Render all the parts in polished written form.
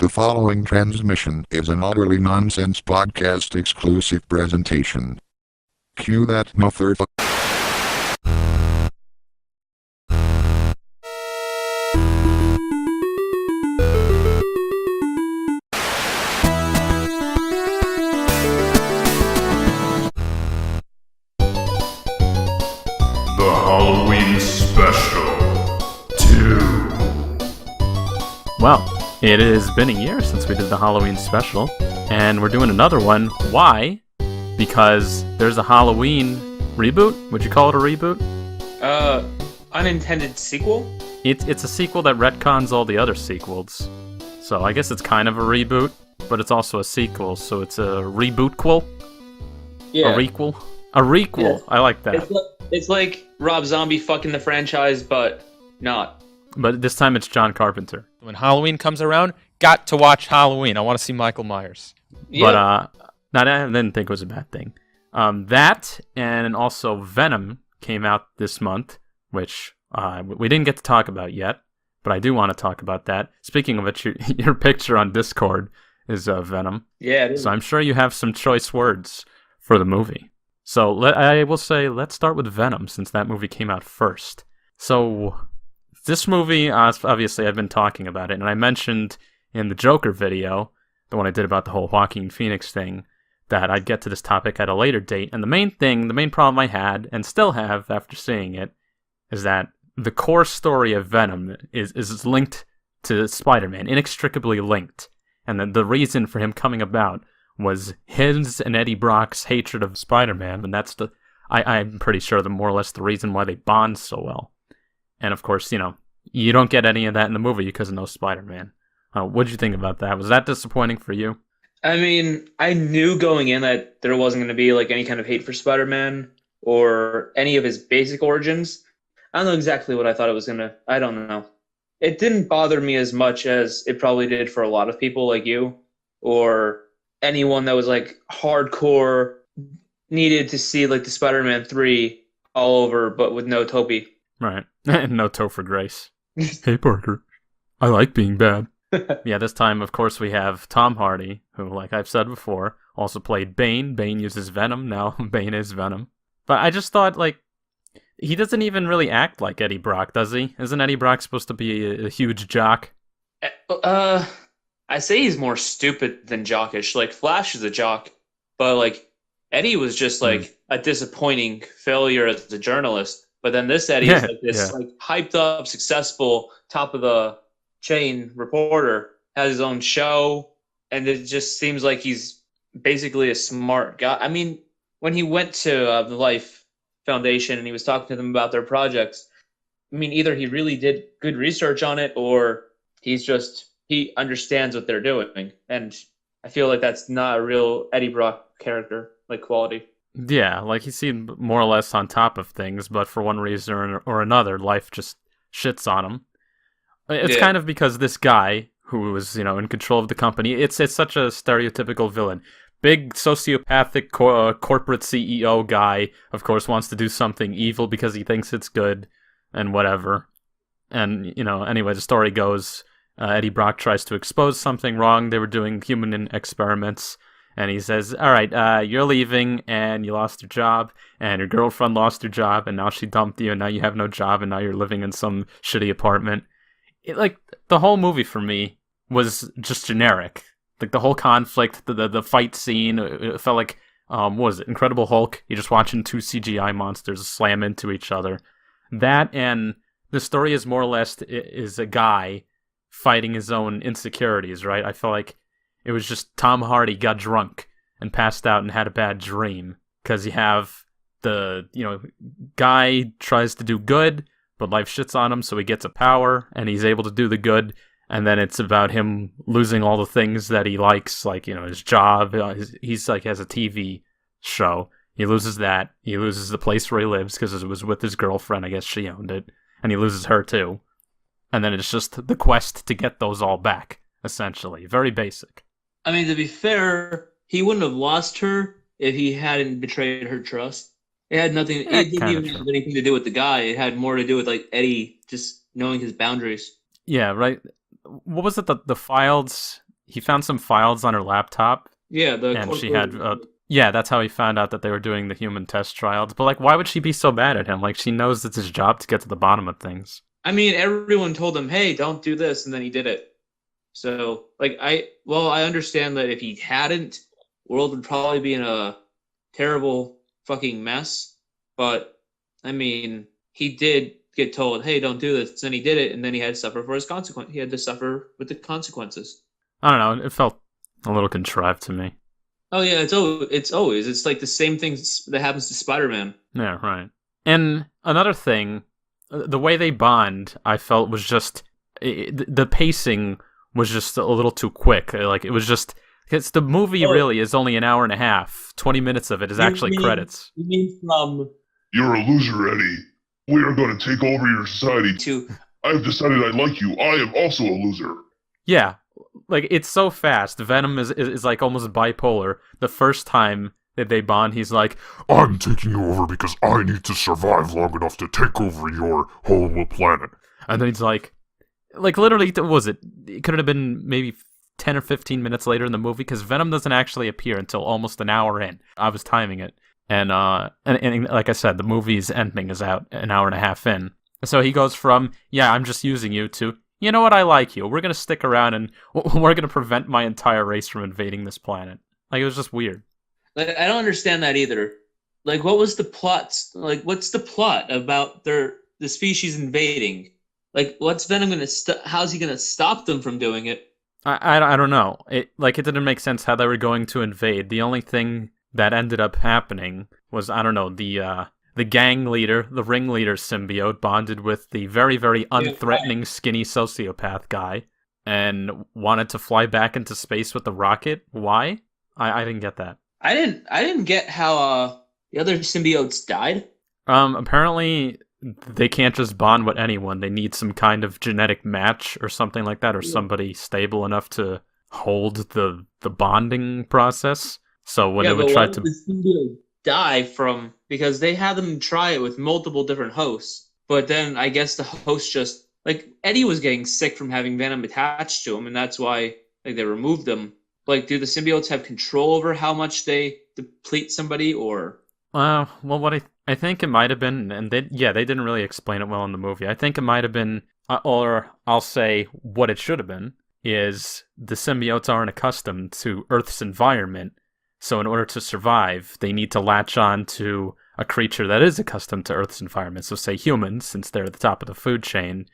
The following transmission is an utterly nonsense podcast exclusive presentation. Cue that motherfucker. The Halloween Special 2. Well, it has been a year since we did the Halloween special, and we're doing another one. Why? Because there's a Halloween reboot? Would you call it a reboot? Unintended sequel? It's a sequel that retcons all the other sequels. So I guess it's kind of a reboot, but it's also a sequel, so it's a reboot-quel? Yeah. A requel? A requel. Yeah. I like that. It's like Rob Zombie fucking the franchise, but not. But this time it's John Carpenter. When Halloween comes around, got to watch Halloween. I want to see Michael Myers. Yeah. But I didn't think it was a bad thing. That and also Venom came out this month, which we didn't get to talk about yet, but I do want to talk about that. Speaking of which, your picture on Discord is Venom. Yeah, it is. So I'm sure you have some choice words for the movie. So I will say, let's start with Venom, since that movie came out first. So this movie, obviously I've been talking about it, and I mentioned in the Joker video, the one I did about the whole Joaquin Phoenix thing, that I'd get to this topic at a later date. And the main problem I had, and still have after seeing it, is that the core story of Venom is linked to Spider-Man, inextricably linked. And then the reason for him coming about was his and Eddie Brock's hatred of Spider-Man, and that's I'm pretty sure more or less the reason why they bond so well. And of course, you don't get any of that in the movie because of no Spider-Man. What'd you think about that? Was that disappointing for you? I mean, I knew going in that there wasn't going to be like any kind of hate for Spider-Man or any of his basic origins. I don't know exactly what I thought it was going to. I don't know. It didn't bother me as much as it probably did for a lot of people like you or anyone that was like hardcore needed to see like the Spider-Man 3 all over, but with no Toby. Right. No Topher Grace. Hey, Parker. I like being bad. Yeah, this time, of course, we have Tom Hardy, who, like I've said before, also played Bane. Bane uses Venom. Now Bane is Venom. But I just thought, he doesn't even really act like Eddie Brock, does he? Isn't Eddie Brock supposed to be a huge jock? I say he's more stupid than jockish. Like, Flash is a jock, but, Eddie was just, a disappointing failure as a journalist. But then this Eddie is this, hyped up, successful, top-of-the-chain reporter, has his own show, and it just seems like he's basically a smart guy. I mean, when he went to the Life Foundation and he was talking to them about their projects, I mean, either he really did good research on it or he understands what they're doing. And I feel like that's not a real Eddie Brock character, quality. Yeah, he seemed more or less on top of things, but for one reason or another, life just shits on him. It's kind of because this guy, who was, in control of the company, it's such a stereotypical villain. Big sociopathic corporate CEO guy, of course, wants to do something evil because he thinks it's good and whatever. And, anyway, the story goes, Eddie Brock tries to expose something wrong. They were doing human experiments. And he says, all right, you're leaving, and you lost your job, and your girlfriend lost her job, and now she dumped you, and now you have no job, and now you're living in some shitty apartment. The whole movie for me was just generic. The whole conflict, the fight scene, it felt like, what was it, Incredible Hulk? You're just watching two CGI monsters slam into each other. That, and the story is more or less is a guy fighting his own insecurities, right? I feel like it was just Tom Hardy got drunk and passed out and had a bad dream. Because you have the, guy tries to do good, but life shits on him, so he gets a power, and he's able to do the good. And then it's about him losing all the things that he likes, his job. He's has a TV show. He loses that. He loses the place where he lives because it was with his girlfriend. I guess she owned it. And he loses her too. And then it's just the quest to get those all back, essentially. Very basic. I mean, to be fair, he wouldn't have lost her if he hadn't betrayed her trust. It had nothing. It didn't even have anything to do with the guy. It had more to do with Eddie just knowing his boundaries. Yeah, right. What was it? The filed he found some files on her laptop, Yeah, and she had yeah, that's how he found out that they were doing the human test trials. But like, why would she be so mad at him? Like, she knows it's his job to get to the bottom of things. I mean, everyone told him, "Hey, don't do this," and then he did it. So, like, I understand that if he hadn't, the world would probably be in a terrible fucking mess. But I mean, he did get told, "Hey, don't do this," and then he did it, and then he had to suffer for his consequence. He had to suffer with the consequences. I don't know. It felt a little contrived to me. Oh yeah, it's like the same thing that happens to Spider-Man. Yeah, right. And another thing, the way they bond, I felt was just the pacing was just a little too quick. Like it was just because the movie really is only an hour and a half. 20 minutes of it is actually credits. You mean from? You're a loser, Eddie. We are going to take over your society. I've decided I like you. I am also a loser. Yeah. Like, it's so fast. Venom is like almost bipolar. The first time that they bond, he's like, I'm taking you over because I need to survive long enough to take over your whole planet. And then he's like literally, it could have been maybe 10 or 15 minutes later in the movie, because Venom doesn't actually appear until almost an hour in. I was timing it. And like I said, the movie's ending is out an hour and a half in. So he goes from, yeah, I'm just using you, to, you know what, I like you. We're going to stick around and we're going to prevent my entire race from invading this planet. Like, it was just weird. Like, I don't understand that either. Like, what was the plot? Like, what's the plot about the species invading? Like, what's Venom going to how's he going to stop them from doing it? I don't know. It didn't make sense how they were going to invade. The only thing that ended up happening was, I don't know, the gang leader, the ringleader symbiote bonded with the very, very unthreatening, skinny sociopath guy and wanted to fly back into space with the rocket. Why? I didn't get that. I didn't get how the other symbiotes died. Apparently they can't just bond with anyone. They need some kind of genetic match or something like that, or somebody stable enough to hold the bonding process. So when they would try to... the symbiote die from, because they had them try it with multiple different hosts, but then I guess the host just, like, Eddie was getting sick from having Venom attached to him, and that's why, like, they removed them. Like, do the symbiotes have control over how much they deplete somebody, or? Well, what I think it might have been, and they didn't really explain it well in the movie. I think it might have been, or I'll say what it should have been, is the symbiotes aren't accustomed to Earth's environment. So in order to survive, they need to latch on to a creature that is accustomed to Earth's environment. So say humans, since they're at the top of the food chain.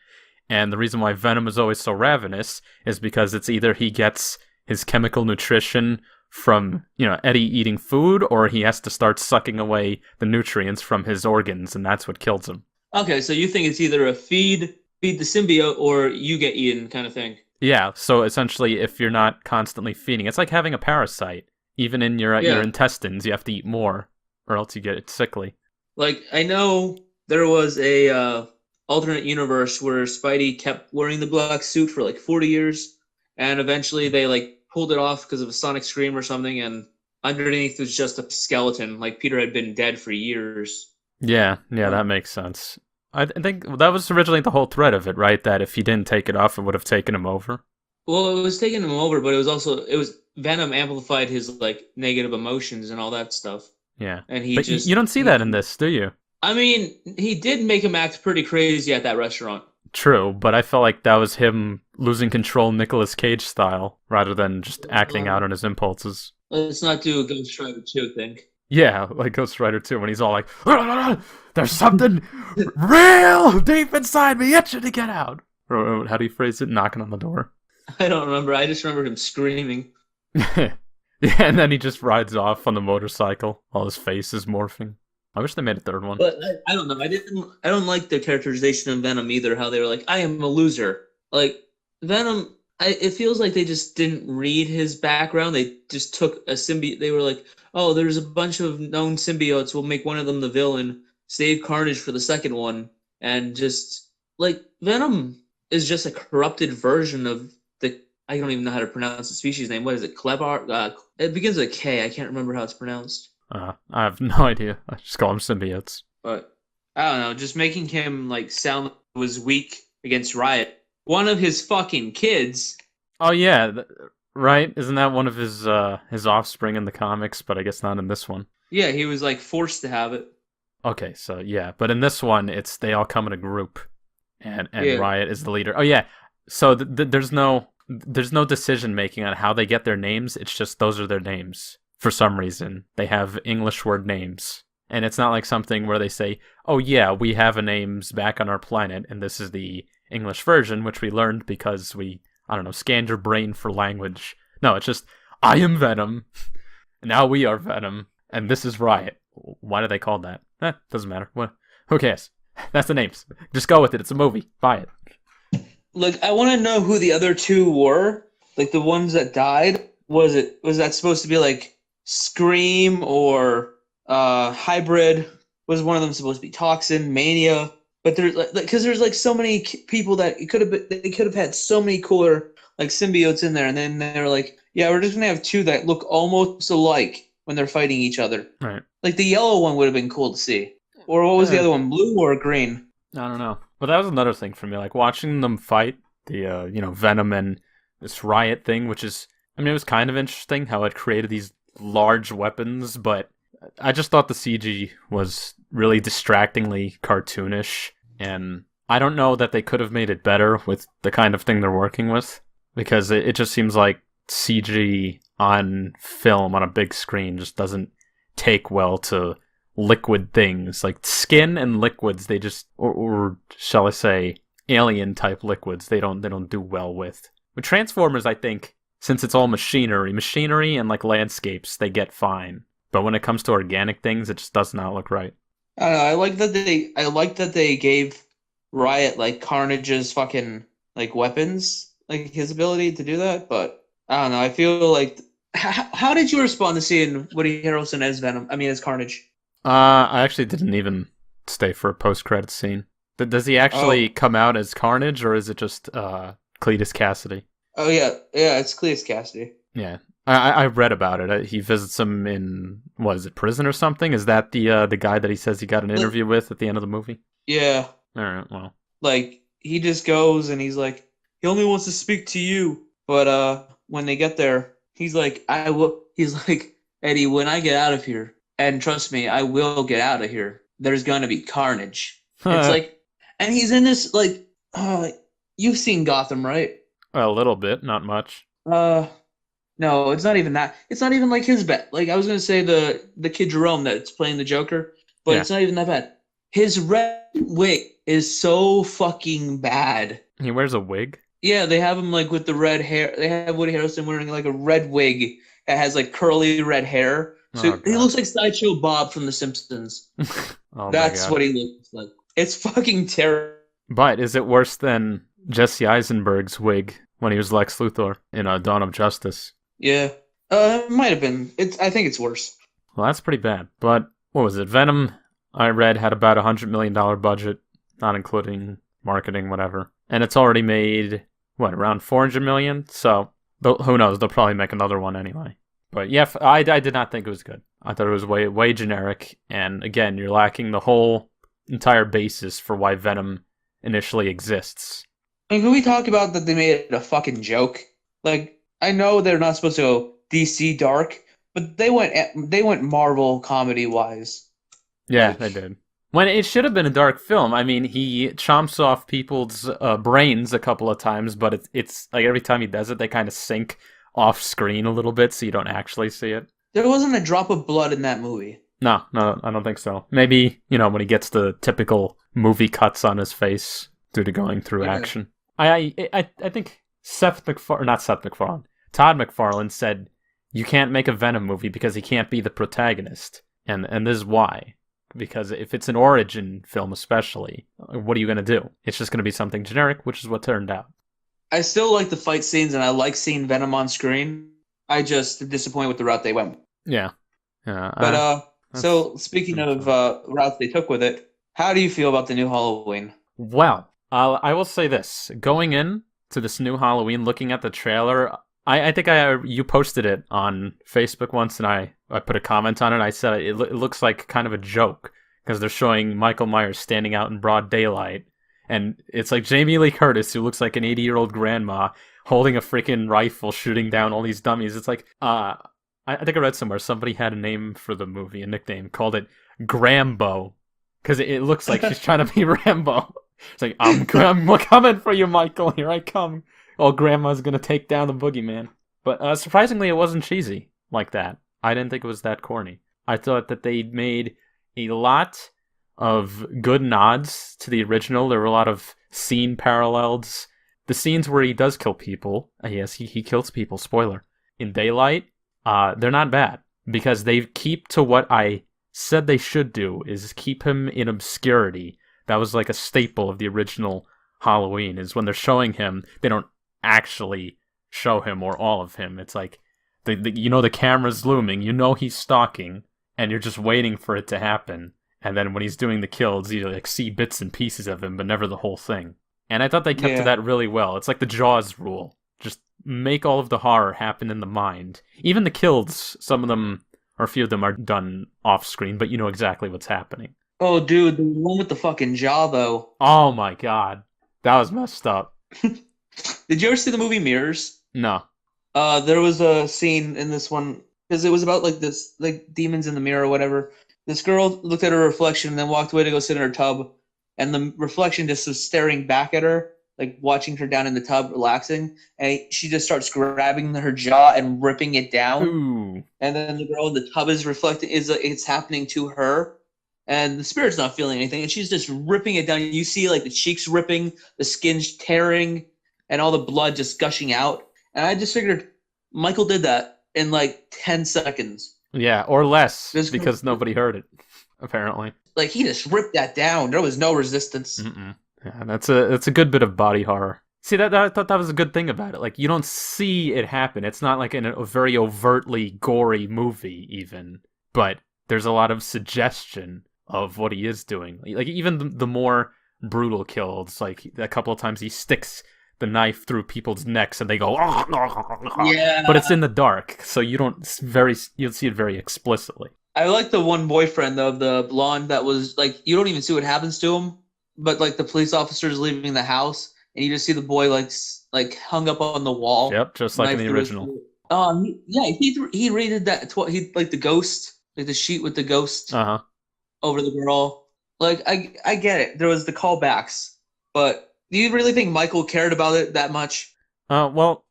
And the reason why Venom is always so ravenous is because it's either he gets his chemical nutrition from, Eddie eating food, or he has to start sucking away the nutrients from his organs, and that's what kills him. Okay, so you think it's either a feed the symbiote, or you get eaten kind of thing. Yeah, so essentially, if you're not constantly feeding, it's like having a parasite. Even in your intestines, you have to eat more, or else you get sickly. Like, I know there was a alternate universe where Spidey kept wearing the black suit for like 40 years, and eventually they like pulled it off because of a sonic scream or something, and underneath was just a skeleton. Like, Peter had been dead for years. Yeah, that makes sense. I think that was originally the whole thread of it, right? That if he didn't take it off, it would have taken him over. Well, it was taking him over, but it was Venom amplified his like negative emotions and all that stuff. Yeah, and you don't see that in this, do you? I mean, he did make him act pretty crazy at that restaurant. True, but I felt like that was him losing control Nicolas Cage style, rather than just acting out on his impulses. Let's not do a Ghost Rider 2 thing. Yeah, like Ghost Rider 2, when he's all like, there's something real deep inside me itching to get out. Or how do you phrase it? Knocking on the door. I don't remember. I just remember him screaming. Yeah, and then he just rides off on the motorcycle while his face is morphing. I wish they made a third one. But I don't know. I don't like the characterization of Venom either. How they were like, I am a loser. Like, Venom, it feels like they just didn't read his background. They just took a symbiote. They were like, oh, there's a bunch of known symbiotes. We'll make one of them the villain. Save Carnage for the second one. And just, like, Venom is just a corrupted version of I don't even know how to pronounce the species name. What is it? Klebar? It begins with a K. I can't remember how it's pronounced. I have no idea. I just call them symbiotes. But I don't know. Just making him like sound like he was weak against Riot. One of his fucking kids. Oh yeah, Right? Isn't that one of his offspring in the comics? But I guess not in this one. Yeah, he was like forced to have it. Okay, so yeah, but in this one, it's they all come in a group, and Yeah. Riot is the leader. Oh yeah, so there's no decision making on how they get their names. It's just those are their names for some reason. They have English word names, and it's not like something where they say, "Oh yeah, we have a names back on our planet, and this is the English version, which we learned because we I don't know scanned your brain for language." No, it's just I am Venom. Now we are Venom, and this is Riot. Why do they call that? Doesn't matter. What? Who cares? That's the names. Just go with it. It's a movie. Buy it. Like, I want to know who the other two were. Like, the ones that died. Was that supposed to be like Scream or Hybrid? Was one of them supposed to be Toxin, Mania? But there's like, because there's like so many people that it could have been, they could have had so many cooler like symbiotes in there, and then they're like, yeah, we're just gonna have two that look almost alike when they're fighting each other. Right. Like the yellow one would have been cool to see. Or what was the other one? Blue or green? I don't know. But that was another thing for me, like watching them fight the Venom and this Riot thing, which is, I mean, it was kind of interesting how it created these large weapons, but I just thought the CG was really distractingly cartoonish, and I don't know that they could have made it better with the kind of thing they're working with, because it just seems like CG on film on a big screen just doesn't take well to liquid things like skin and liquids. They just or shall I say alien type liquids, they don't do well with Transformers. I think since it's all machinery and like landscapes, they get fine, but when it comes to organic things, it just does not look right. I don't know. I like that they gave Riot like Carnage's fucking like weapons, like his ability to do that. But I don't know. I feel like how did you respond to seeing Woody Harrelson as Venom? I mean, as Carnage. I actually didn't even stay for a post-credit scene. Does he actually come out as Carnage, or is it just Cletus Cassidy? Oh yeah, it's Cletus Cassidy. Yeah, I read about it. He visits him in, what is it, prison or something? Is that the guy that he says he got an interview with at the end of the movie? Yeah. All right, well. Like, he just goes and he's like, he only wants to speak to you. But when they get there, he's like, he's like, Eddie, when I get out of here, and trust me, I will get out of here, there's gonna be carnage. It's like, and he's in this, like, you've seen Gotham, right? A little bit, not much. No, it's not even that. It's not even like his bet. Like, I was gonna say the kid Jerome that's playing the Joker, but it's not even that bad. His red wig is so fucking bad. He wears a wig? Yeah, they have him like with the red hair. They have Woody Harrelson wearing like a red wig that has like curly red hair. So he looks like Sideshow Bob from The Simpsons. That's what he looks like. It's fucking terrible. But is it worse than Jesse Eisenberg's wig when he was Lex Luthor in Dawn of Justice? Yeah. It might have been. I think it's worse. Well, that's pretty bad. But what was it? Venom, I read, had about $100 million budget, not including marketing, whatever. And it's already made, around $400 million? So, who knows? They'll probably make another one anyway. But yeah, I did not think it was good. I thought it was way generic. And again, you're lacking the whole entire basis for why Venom initially exists. And can we talk about that they made it a fucking joke? Like, I know they're not supposed to go DC dark, but they went Marvel comedy wise. Yeah, they did. When it should have been a dark film. I mean, he chomps off people's brains a couple of times, but it's like every time he does it, they kind of sink off screen a little bit, so you don't actually see it. There wasn't a drop of blood in that movie. No, I don't think so. Maybe, when he gets the typical movie cuts on his face due to going through action. I think Todd McFarlane said you can't make a Venom movie because he can't be the protagonist, and this is why. Because if it's an origin film, especially, what are you going to do? It's just going to be something generic, which is what turned out. I still like the fight scenes, and I like seeing Venom on screen. I just am disappointed with the route they went. Yeah. But so speaking of routes they took with it, how do you feel about the new Halloween? Well, I will say this: going in to this new Halloween, looking at the trailer, I think you posted it on Facebook once, and I put a comment on it. I said it looks like kind of a joke because they're showing Michael Myers standing out in broad daylight, and it's like Jamie Lee Curtis, who looks like an 80-year-old grandma, holding a freaking rifle, shooting down all these dummies. It's like, I think I read somewhere somebody had a name for the movie, a nickname, called it Grambo, because it looks like she's trying to be Rambo. It's like, I'm coming for you, Michael. Here I come. Oh, Grandma's gonna take down the boogeyman. But surprisingly, it wasn't cheesy like that. I didn't think it was that corny. I thought that they made a lot of good nods to the original. There were a lot of scene parallels. The scenes where he does kill people, yes, he kills people, spoiler, in daylight, they're not bad. Because they keep to what I said they should do, is keep him in obscurity. That was like a staple of the original Halloween, is when they're showing him, they don't actually show him or all of him. It's like, the camera's looming, he's stalking, and you're just waiting for it to happen. And then when he's doing the kills, you like see bits and pieces of him, but never the whole thing. And I thought they kept to that really well. It's like the Jaws rule. Just make all of the horror happen in the mind. Even the kills, some of them, or a few of them, are done off screen, but you know exactly what's happening. Oh, dude, the one with the fucking jaw, though. Oh my god. That was messed up. Did you ever see the movie Mirrors? No. There was a scene in this one, because it was about demons in the mirror or whatever. This girl looked at her reflection and then walked away to go sit in her tub, and the reflection just was staring back at her, like watching her down in the tub, relaxing, and she just starts grabbing her jaw and ripping it down. Ooh. And then the girl in the tub is reflecting, it's happening to her, and the spirit's not feeling anything, and she's just ripping it down. You see like the cheeks ripping, the skin's tearing, and all the blood just gushing out. And I just figured Michael did that in like 10 seconds. Yeah, or less, because nobody heard it, apparently. Like, he just ripped that down. There was no resistance. Mm-mm. Yeah, that's a good bit of body horror. See, I thought that was a good thing about it. Like, you don't see it happen. It's not like in a very overtly gory movie, even. But there's a lot of suggestion of what he is doing. Like, even the more brutal kills, like, a couple of times he sticks the knife through people's necks and they go, yeah. But it's in the dark, so you'll see it very explicitly. I like the one boyfriend, though, the blonde that was, like, you don't even see what happens to him, but, like, the police officer's leaving the house, and you just see the boy, like hung up on the wall. Yep, just like in the original. He rated that, like, the ghost, like, the sheet with the ghost over the girl. Like, I get it. There was the callbacks, but do you really think Michael cared about it that much? Well,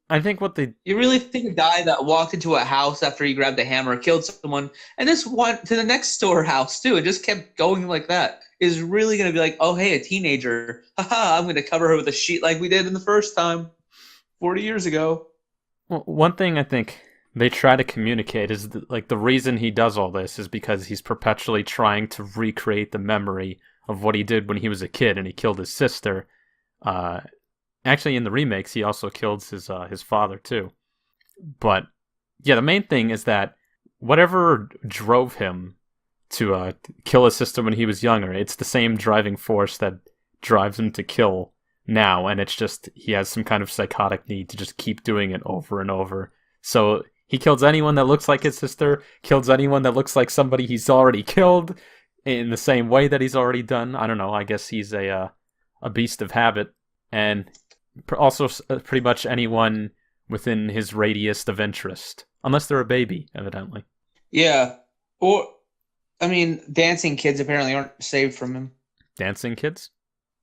I think You really think a guy that walked into a house after he grabbed a hammer, killed someone, and this went to the next door house too, it just kept going like that, is really going to be like, oh, hey, a teenager. Haha, I'm going to cover her with a sheet like we did in the first time 40 years ago. Well, one thing I think they try to communicate is that, the reason he does all this is because he's perpetually trying to recreate the memory of what he did when he was a kid and he killed his sister. Actually, in the remakes, he also kills his father, too. But, yeah, the main thing is that whatever drove him to kill his sister when he was younger, it's the same driving force that drives him to kill now, and it's just he has some kind of psychotic need to just keep doing it over and over. So he kills anyone that looks like his sister, kills anyone that looks like somebody he's already killed in the same way that he's already done. I don't know, I guess he's a beast of habit, and also pretty much anyone within his radius of interest. Unless they're a baby, evidently. Yeah. Or, I mean, dancing kids apparently aren't saved from him. Dancing kids?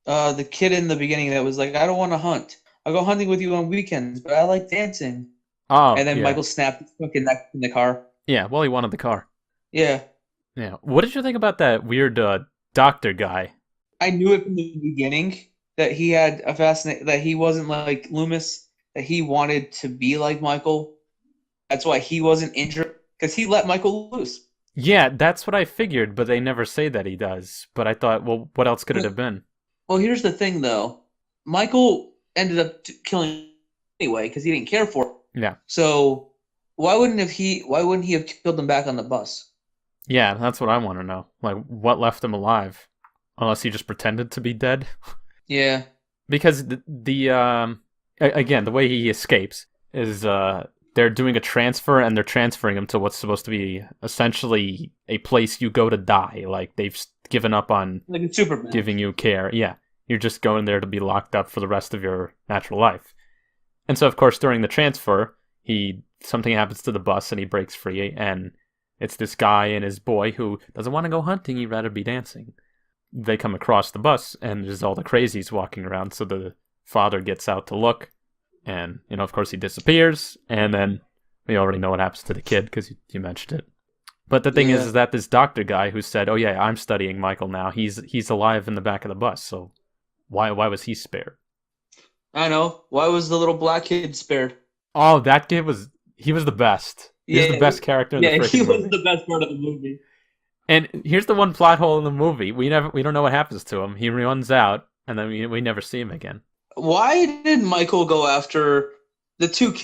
The kid in the beginning that was like, I don't want to hunt. I'll go hunting with you on weekends, but I like dancing. Oh, and then yeah. Michael snapped his fucking neck in the car. Yeah, well, he wanted the car. Yeah. Yeah. What did you think about that weird doctor guy? I knew it from the beginning that he had a fascination, that he wasn't like Loomis, that he wanted to be like Michael. That's why he wasn't injured, because he let Michael loose. Yeah, that's what I figured, but they never say that he does. But I thought, well, what else could it have been? Well, here's the thing, though. Michael ended up killing anyway because he didn't care for him. Yeah. So why wouldn't he have killed him back on the bus? Yeah, that's what I want to know. Like, what left him alive? Unless he just pretended to be dead. Yeah. Because again, the way he escapes is they're doing a transfer and they're transferring him to what's supposed to be essentially a place you go to die. Like, they've given up on like a Superman giving you care. Yeah, you're just going there to be locked up for the rest of your natural life. And so, of course, during the transfer, something happens to the bus and he breaks free, and it's this guy and his boy who doesn't want to go hunting, he'd rather be dancing. They come across the bus, and there's all the crazies walking around, so the father gets out to look, and, of course he disappears, and then we already know what happens to the kid, because you mentioned it. But the thing is that this doctor guy who said, oh yeah, I'm studying Michael now, he's alive in the back of the bus, so why was he spared? I know. Why was the little black kid spared? Oh, that kid he was the best. He was the best character in the freaking movie. Yeah, he was the best part of the movie. And here's the one plot hole in the movie. We don't know what happens to him. He runs out, and then we never see him again. Why did Michael go after the two,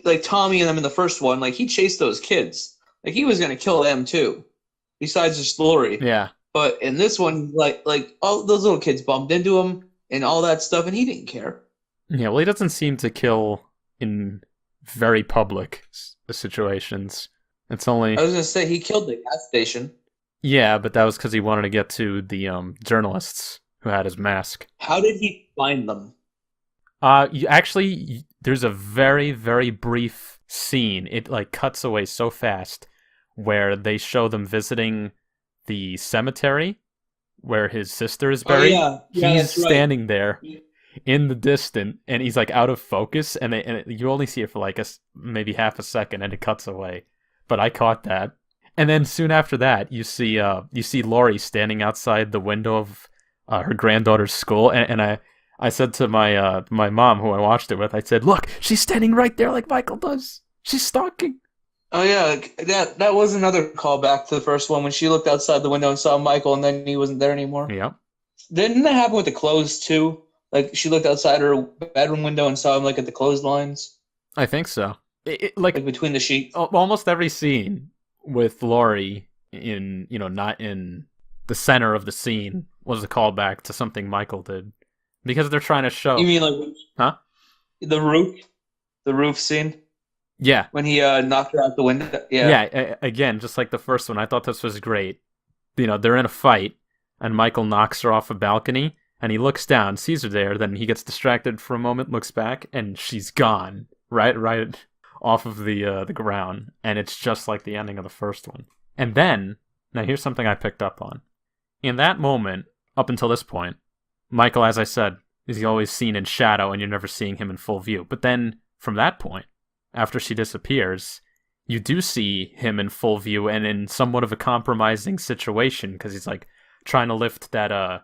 like Tommy and them in the first one? Like, he chased those kids. Like, he was going to kill them too, besides just Lori. Yeah. But in this one, like all those little kids bumped into him and all that stuff, and he didn't care. Yeah, well, he doesn't seem to kill in very public situations. It's only... I was going to say, he killed the gas station. Yeah, but that was because he wanted to get to the journalists who had his mask. How did he find them? There's a very, very brief scene. It cuts away so fast where they show them visiting the cemetery where his sister is buried. Oh, yeah. He's standing there in the distance, and he's out of focus, and you only see it for maybe half a second, and it cuts away. But I caught that. And then soon after that, you see Lori standing outside the window of her granddaughter's school, and I said to my mom, who I watched it with, I said, "Look, she's standing right there like Michael does. She's stalking." Oh yeah, that was another callback to the first one when she looked outside the window and saw Michael, and then he wasn't there anymore. Yep. Didn't that happen with the clothes too? Like, she looked outside her bedroom window and saw him at the clotheslines. I think so. Like between the sheets. Almost every scene with Lori in, not in the center of the scene was a callback to something Michael did. Because they're trying to show... You mean Huh? The roof scene? Yeah. When he knocked her out the window? Yeah. Yeah, again, just like the first one, I thought this was great. They're in a fight, and Michael knocks her off a balcony, and he looks down, sees her there, then he gets distracted for a moment, looks back, and she's gone. Right off of the ground, and it's just like the ending of the first one. And then, now here's something I picked up on. In that moment, up until this point, Michael, as I said, is always seen in shadow, and you're never seeing him in full view. But then, from that point, after she disappears, you do see him in full view, and in somewhat of a compromising situation, because he's trying to lift that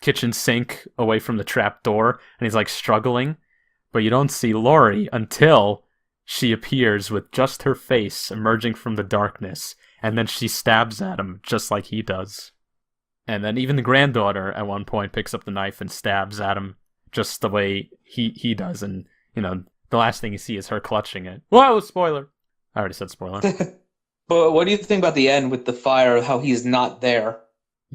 kitchen sink away from the trap door, and he's struggling. But you don't see Lori until she appears with just her face emerging from the darkness, and then she stabs at him just like he does. And then even the granddaughter at one point picks up the knife and stabs at him just the way he does, and the last thing you see is her clutching it. Whoa, spoiler! I already said spoiler. But what do you think about the end with the fire, how he's not there?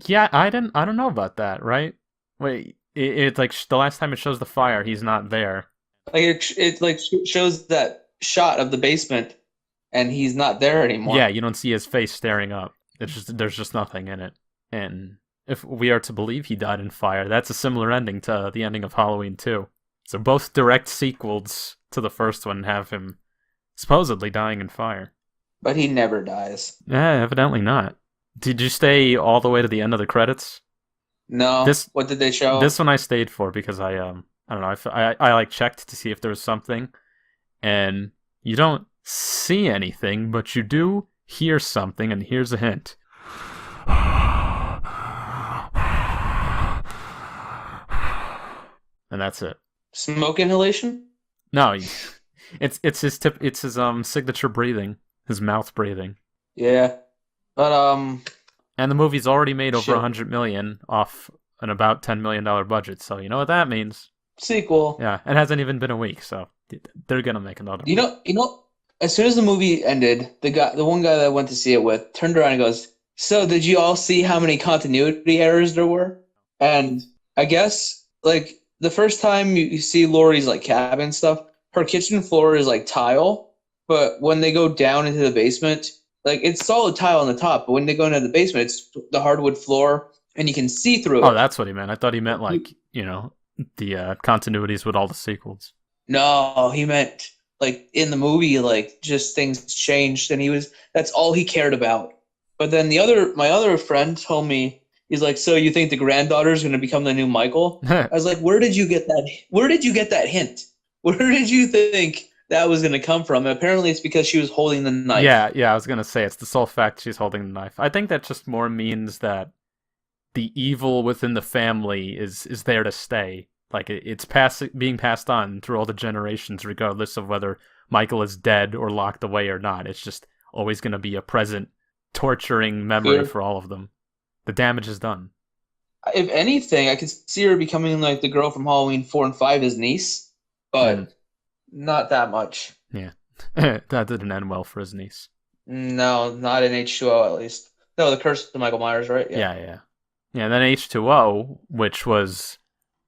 Yeah, I don't know about that, right? Wait, it's the last time it shows the fire, he's not there. It shows that shot of the basement, and he's not there anymore. Yeah, you don't see his face staring up. There's just nothing in it. And if we are to believe he died in fire, that's a similar ending to the ending of Halloween 2. So both direct sequels to the first one have him supposedly dying in fire. But he never dies. Yeah, evidently not. Did you stay all the way to the end of the credits? No. What did they show? This one I stayed for because I don't know. I checked to see if there was something, and you don't see anything, but you do hear something, and here's a hint. And that's it. Smoke inhalation? No, it's his signature breathing, his mouth breathing. Yeah, but and the movie's already made over $100 million off an about $10 million budget, so you know what that means. Sequel. Yeah, it hasn't even been a week, so they're gonna make another. You know. As soon as the movie ended, the one guy that I went to see it with turned around and goes, "So did you all see how many continuity errors there were?" And I guess the first time you see Lori's cabin stuff, her kitchen floor is tile, but when they go down into the basement, it's solid tile on the top, but when they go into the basement, it's the hardwood floor, and you can see through it. Oh, that's what he meant. I thought he meant the continuities with all the sequels. No, he meant like in the movie, like just things changed, and that's all he cared about. But then my other friend told me, he's like, so you think the granddaughter is going to become the new Michael? I was like, where did you get that? Where did you get that hint? Where did you think that was going to come from? And apparently it's because she was holding the knife. Yeah, I was going to say, it's the sole fact she's holding the knife. I think that just more means that the evil within the family is there to stay. Like, it's being passed on through all the generations, regardless of whether Michael is dead or locked away or not. It's just always going to be a present, torturing memory for all of them. The damage is done. If anything, I could see her becoming like the girl from Halloween 4 and 5, his niece, but not that much. Yeah. That didn't end well for his niece. No, not in H2O at least. No, the Curse of Michael Myers, right? Yeah, and then H2O, which was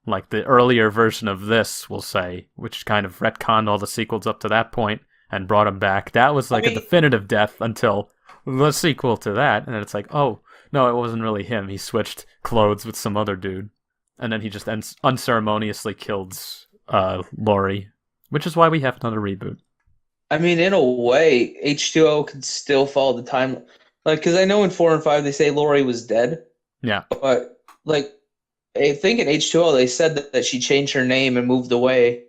like the earlier version of this, we'll say, which kind of retconned all the sequels up to that point and brought him back. That was like a definitive death until the sequel to that, and it's like, oh, no, it wasn't really him. He switched clothes with some other dude, and then he just unceremoniously kills Laurie, which is why we have another reboot. I mean, in a way, H2O could still follow the time. Like, because I know in 4 and 5 they say Laurie was dead. Yeah. But, like, I think in H2O they said that she changed her name and moved away.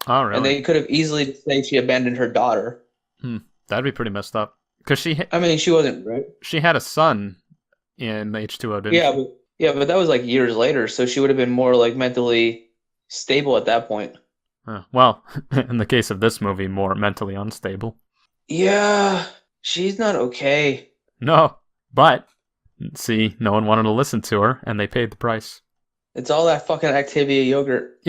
Oh, really? And they could have easily said she abandoned her daughter. That'd be pretty messed up. Because she wasn't, right? She had a son in H2O, didn't she? But that was like years later, so she would have been more like mentally stable at that point. Well, in the case of this movie, more mentally unstable. Yeah, she's not okay. No, but see, no one wanted to listen to her, and they paid the price. It's all that fucking Activia yogurt.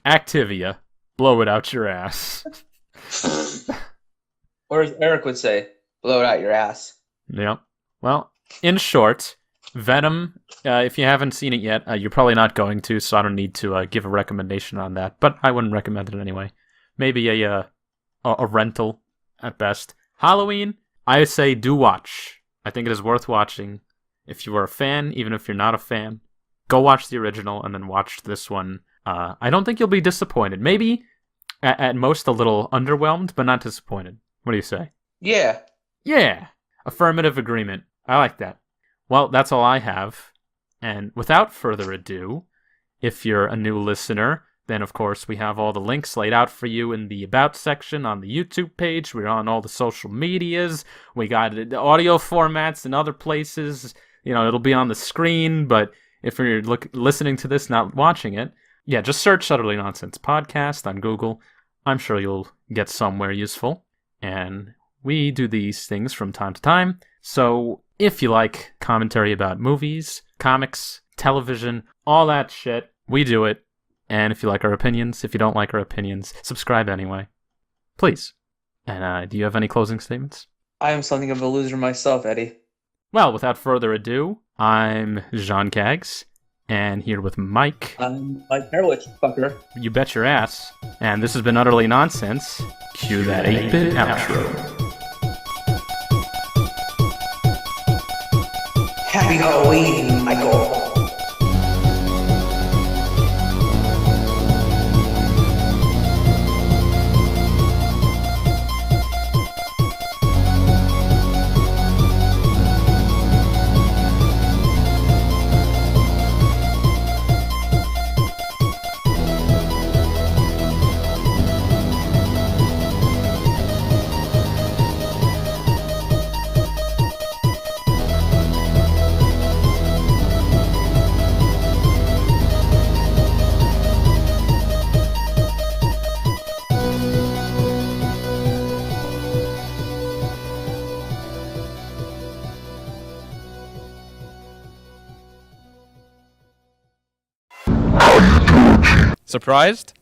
Activia, blow it out your ass. Or as Eric would say, blow it out your ass. Yep. Well, in short, Venom, if you haven't seen it yet, you're probably not going to, so I don't need to give a recommendation on that, but I wouldn't recommend it anyway. Maybe a rental at best. Halloween, I say do watch. I think it is worth watching. If you are a fan, even if you're not a fan, go watch the original and then watch this one. I don't think you'll be disappointed. Maybe, at most, a little underwhelmed, but not disappointed. What do you say? Yeah. Yeah. Affirmative agreement. I like that. Well, that's all I have. And without further ado, if you're a new listener, then of course we have all the links laid out for you in the About section on the YouTube page. We're on all the social medias. We got the audio formats and other places. You know, it'll be on the screen, but if you're listening to this, not watching it, yeah, just search Utterly Nonsense Podcast on Google. I'm sure you'll get somewhere useful. And we do these things from time to time. So if you like commentary about movies, comics, television, all that shit, we do it. And if you like our opinions, if you don't like our opinions, subscribe anyway. Please. And do you have any closing statements? I am something of a loser myself, Eddie. Well, without further ado, I'm Jean Cags, and here with Mike. I'm Mike Harwich, fucker. You bet your ass. And this has been Utterly Nonsense. Cue that 8-bit outro. Happy Halloween, Michael. Surprised?